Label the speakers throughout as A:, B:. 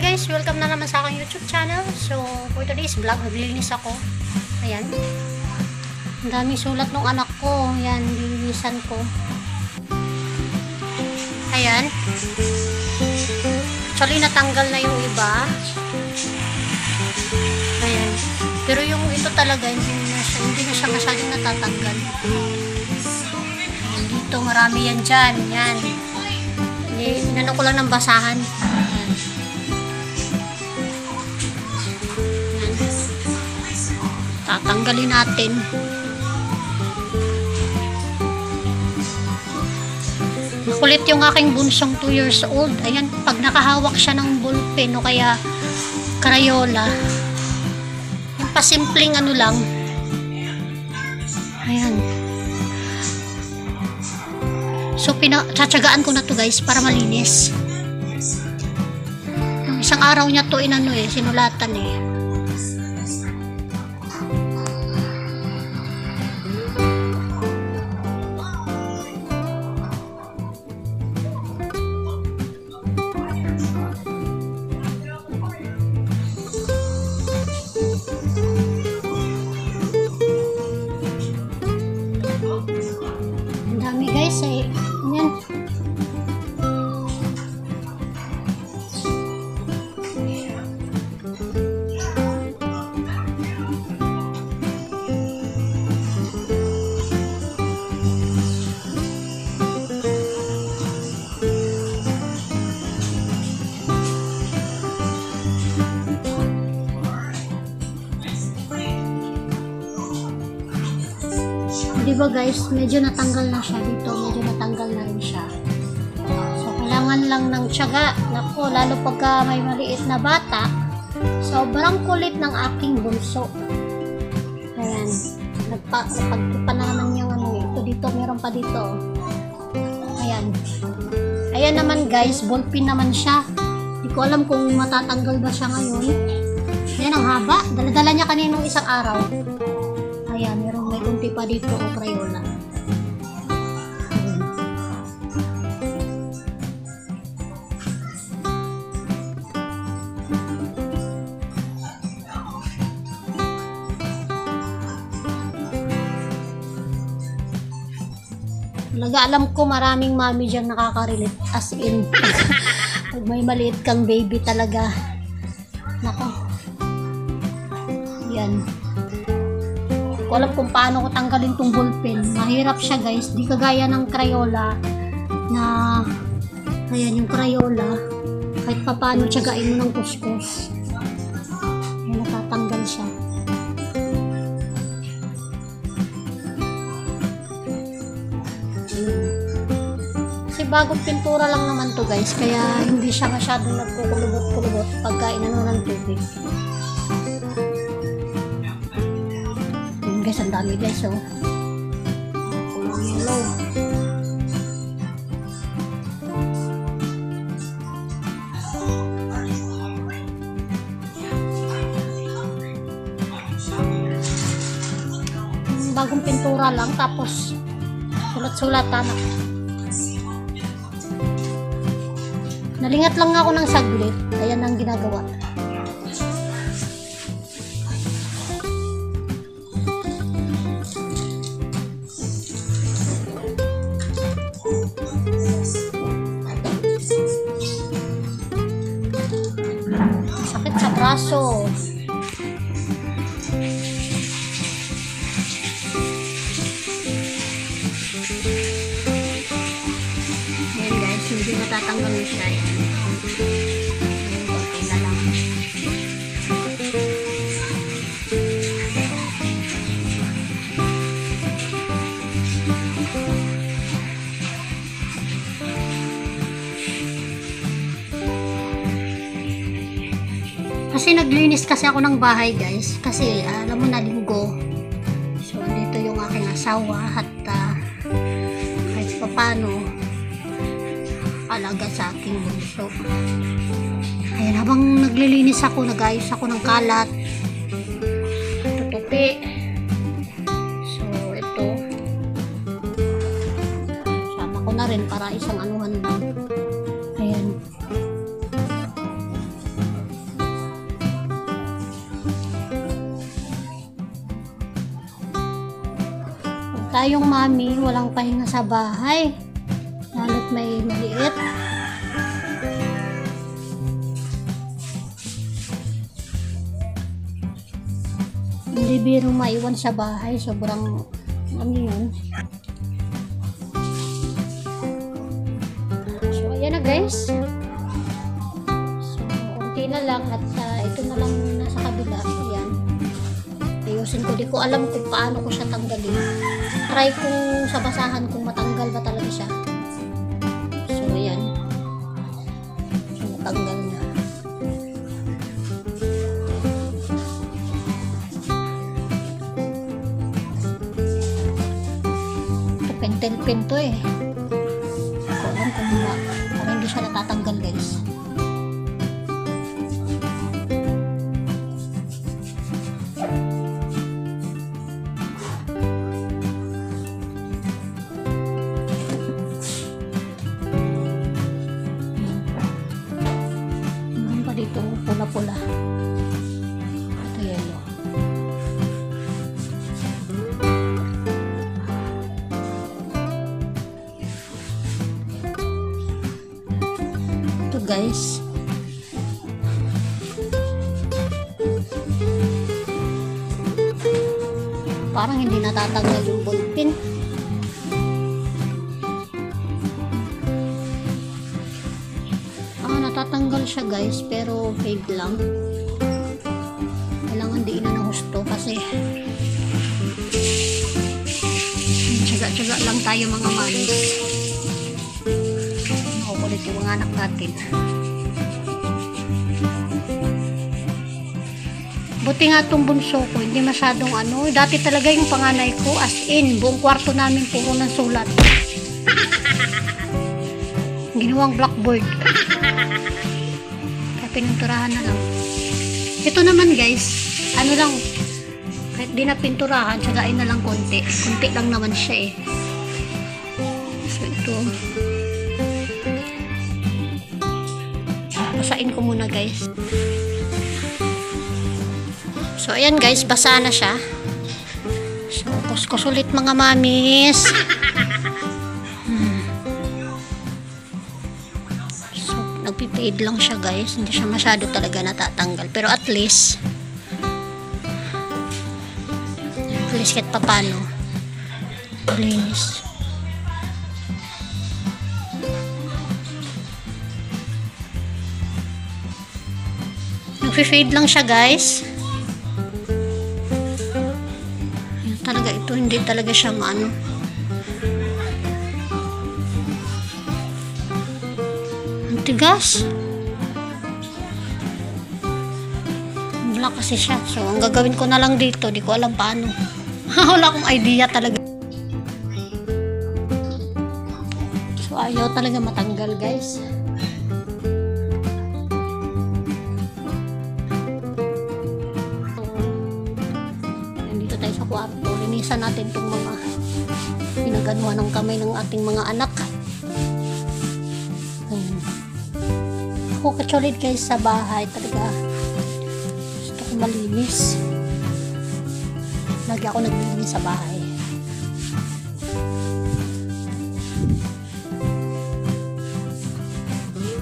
A: Hi guys, welcome na naman sa aking YouTube channel. So, for today's vlog, naglilinis ako. Ayan. Ang daming sulat ng anak ko. Ayan, lilinisan ko. Ayan. Actually, natanggal na yung iba. Ayan. Pero yung ito talaga, hindi na siya masyadong natatanggal. Ayan, dito, marami yan dyan. Yan. Inano ko lang ng basahan. Tatanggalin natin. Makulit yung aking bunsong 2 years old. Ayan, pag nakahawak siya ng ballpen o kaya Crayola, yung pasimpleng ano lang. Ayan. So, tsatsagaan ko na to guys para malinis. Yung isang araw niya to inano sinulatan Ang dami guys Ayan. Diba guys, medyo natanggal na siya dito, medyo natanggal na rin siya. So, kailangan lang ng tiyaga. Naku, lalo pagka may maliit na bata, sobrang kulit ng aking bunso. Ayan, nagpagtipa na naman yung ito dito, meron pa dito. Ayan. Ayan naman guys, ballpen naman siya. Hindi ko alam kung matatanggal ba siya ngayon. Ayan, ang haba. Dala-dala niya kaninong isang araw. Ayan, may kunti pa dito o Crayola. Talaga alam ko maraming mami dyan nakaka-relate, as in pag may maliit kang baby talaga. Nako. Yan. Ko alam kung paano ko tanggalin tong ballpen. Mahirap siya guys, di kagaya ng Crayola na ayan yung Crayola kahit pa paano tiyagain mo ng kuskus. Ayan, natatanggal siya. Kasi bagong pintura lang naman to guys, kaya hindi siya masyadong nagkukulubot-kulubot pagka inano ng tubig. Guys, ang dami guys kulong yellow. Bagong pintura lang tapos sulat-sulatan. Nalingat lang ako ng saglit. Ayan ang ginagawa. Sakit sa braso. Ayan guys, hindi matatanggal na siya. Ayan, konti na lang. Kasi naglinis kasi ako ng bahay guys, kasi alam mo na linggo. So dito yung aking asawa at kahit pa paano alaga sa aking bunso. Ayan, habang naglilinis ako, nag-ayos ako ng kalat, tutupi. So ito sama ko na rin para isang anuhan lang. Ayan. Tayong mami, walang pahinga sa bahay. Lalo't may maliit. Hindi biro maiwan sa bahay. Sobrang, ano yun. So, ayan na guys. So, konti na lang at ito na lang nasa kabila. Ayan. Ayusin ko. Di ko alam kung paano ko siya tanggalin. Try ko sa basahan kung matanggal ba talaga siya. So, ayan. So, matanggal na. Ito, pentel pen to eh. Hindi ko alam kung parang hindi siya natatanggal guys. Dito pula-pula. Ito yellow. Ito guys. Parang hindi natatanggal yung ballpen. Natatanggal siya guys, pero fade lang. Kailangan diin na ng husto kasi tsaga-tsaga lang tayo mga manis. Nakukulit yung mga anak natin. Buti nga itong bunso ko, hindi masyadong ano. Dati talaga yung panganay ko, as in, buong kwarto namin puro ng sulat. Ginawang blackboard. Pininturahan na lang. Ito naman guys, ano lang, kahit di na pinturahan, tsagain na lang konti. Konti lang naman siya eh. So ito, basain ko muna guys. So ayan guys, basa na siya. So kuskus ulit mga mamis. Nagpipade lang siya guys, hindi siya masyado talaga natatanggal, pero at least kahit papano linis. Nagpipade lang siya guys. Yan talaga, ito hindi talaga siya maano. Tigas. Black kasi siya. So, ang gagawin ko na lang dito, di ko alam paano. Wala akong idea talaga. So, ayaw talaga matanggal, guys. So, nandito tayo sa kwarto. Linisan natin itong mga pinaganuhan ng kamay ng ating mga anak. Ako katsulit guys sa bahay talaga gusto ko malinis. Lagi ako naglilinis sa bahay.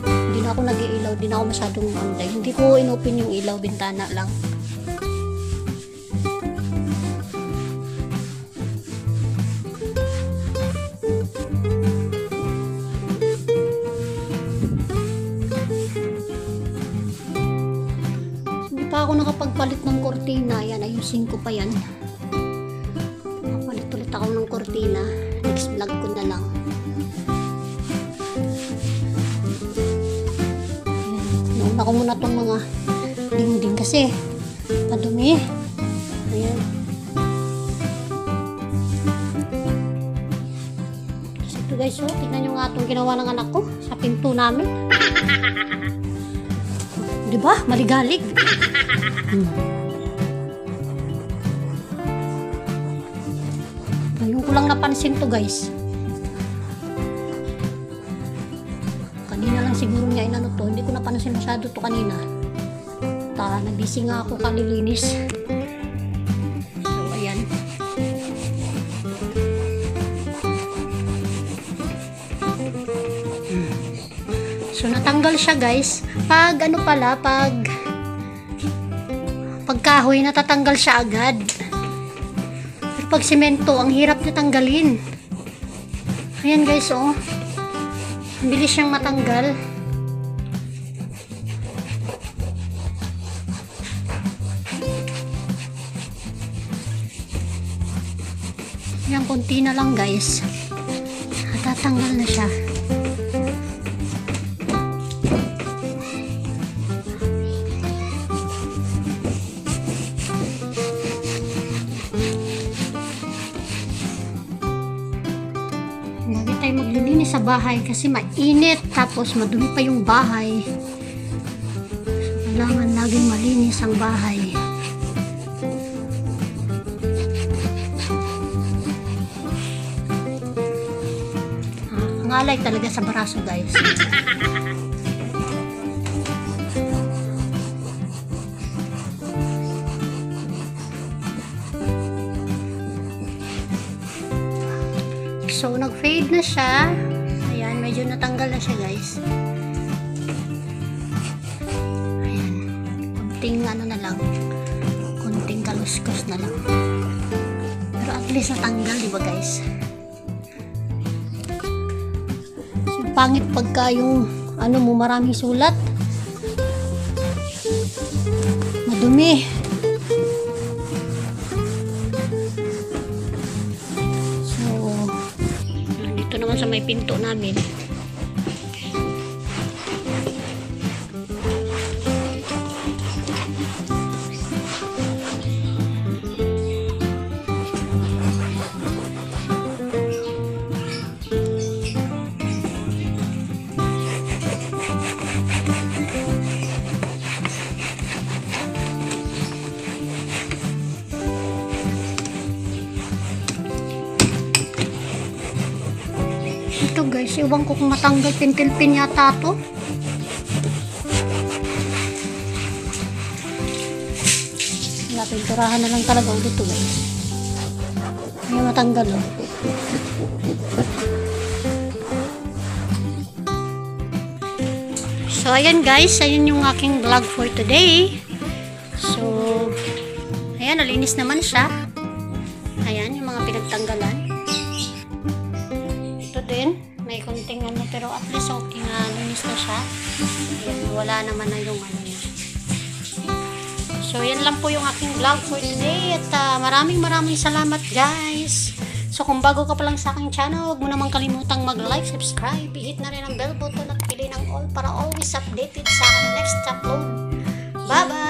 A: Hindi na ako nag-iilaw, hindi na ako masyadong online. Hindi ko inopen yung ilaw, bintana lang. Ako nakapagpalit ng kortina. Yan, ayusin ko pa yan. Palit ulit ako ng kortina. Next vlog ko na lang. Nauna ko muna itong mga dingding kasi madumi. Ayan. Kasi ito guys, oh, tignan nyo nga itong ginawa ng anak ko sa pinto namin. Diba? Maligalig. Ngayon ko lang napansin to guys. Kanina lang siguro niya inano to. Hindi ko napansin masyado to kanina. Nabisi nga ako kalilinis. So ayan. So natanggal siya guys. Pag ano pala, pag kahoy natatanggal siya agad. Pero pag semento, ang hirap na tanggalin. Ayan guys, oh. Ang bilis siyang matanggal. Ayan, konti na lang guys. Natatanggal na siya. Lagi tayo maglilinis sa bahay kasi mainit, tapos madumi pa yung bahay. So, kailangan laging malinis ang bahay. Ngalay talaga sa braso guys. So nag-fade na siya. Ayan, medyo natanggal na siya guys. Ayan, kunting ano na lang, kunting kaluskos na lang, pero at least natanggal, diba guys? Pangit pagka yung ano mo maraming sulat, madumi. So dito naman sa may pinto namin, ito guys, iwan ko kung matanggal, pintil-pin yata to. Pinturahan na lang talaga ulit to guys. Hindi matanggal oh. So ayan guys, ayan yung aking vlog for today. So ayan, nalinis naman siya. Ayan yung mga pinagtanggalan. Ito din, may konting ano, pero at least okay na, linis na siya. Ayan, wala naman na yung ano niya. So yan lang po yung aking vlog for today, at maraming salamat guys. So kung bago ka pa lang sa aking channel, huwag mo naman kalimutang mag-like, subscribe, hit na rin ang bell button at pili ng all para always updated sa aking next upload. Bye bye!